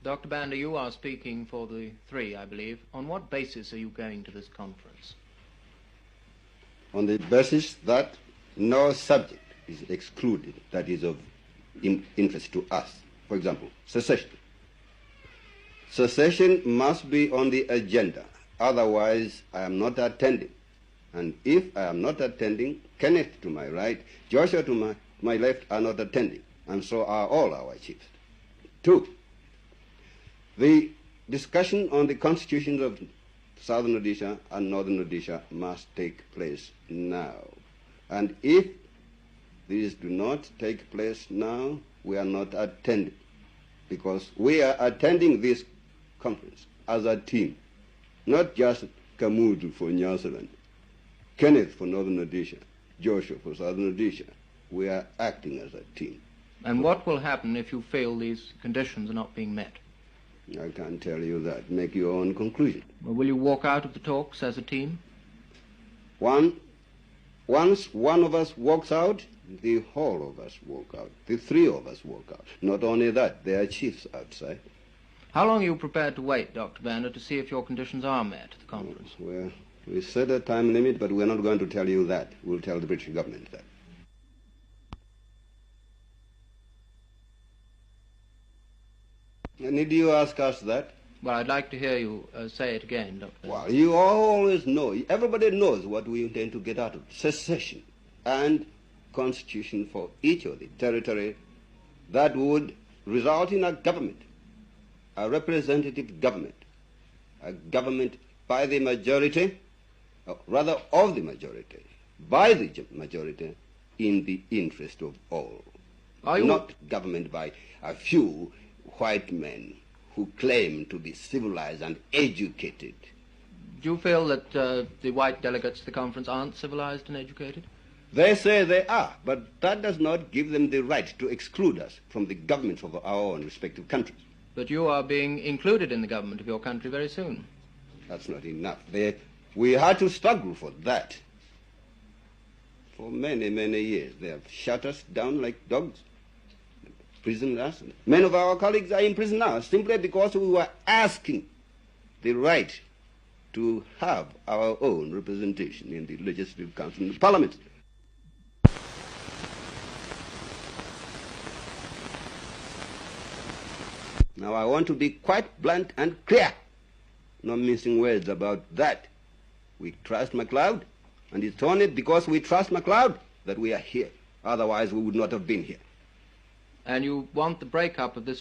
Dr. Banda, you are speaking for the three, I believe. On what basis are you going to this conference? On the basis that no subject is excluded that is of interest to us. For example, secession. Secession must be on the agenda, otherwise I am not attending. And if I am not attending, Kenneth to my right, Joshua to my left are not attending, and so are all our chiefs. 2, the discussion on the constitutions of Southern Rhodesia and Northern Rhodesia must take place now. And if these do not take place now, we are not attending, because we are attending this conference as a team, not just Kamudu for Nyasaland, Kenneth for Northern Rhodesia, Joshua for Southern Rhodesia. We are acting as a team. And what will happen if you feel these conditions are not being met? I can't tell you that. Make your own conclusion. Well, will you walk out of the talks as a team? Once one of us walks out, the whole of us walk out. The three of us walk out. Not only that, there are chiefs outside. How long are you prepared to wait, Dr. Banda, to see if your conditions are met at the conference? Well, we set a time limit, but we're not going to tell you that. We'll tell the British government that. Need you ask us that? Well, I'd like to hear you say it again, Dr. Banda. Well, you always know. Everybody knows what we intend to get out of it. Secession and constitution for each of the territory that would result in a government, a representative government, a government by the majority, or rather of the majority, by the majority, in the interest of all. Not government by a few white men who claim to be civilized and educated. Do you feel that the white delegates to the conference aren't civilized and educated? They say they are, but that does not give them the right to exclude us from the governments of our own respective countries. But you are being included in the government of your country very soon. That's not enough. We had to struggle for that. For many, many years, they have shut us down like dogs, imprisoned us. Many of our colleagues are in prison now simply because we were asking the right to have our own representation in the Legislative Council and the Parliament. Now, I want to be quite blunt and clear, no mincing words about that. We trust MacLeod, and it's only because we trust MacLeod that we are here. Otherwise, we would not have been here. And you want the breakup of this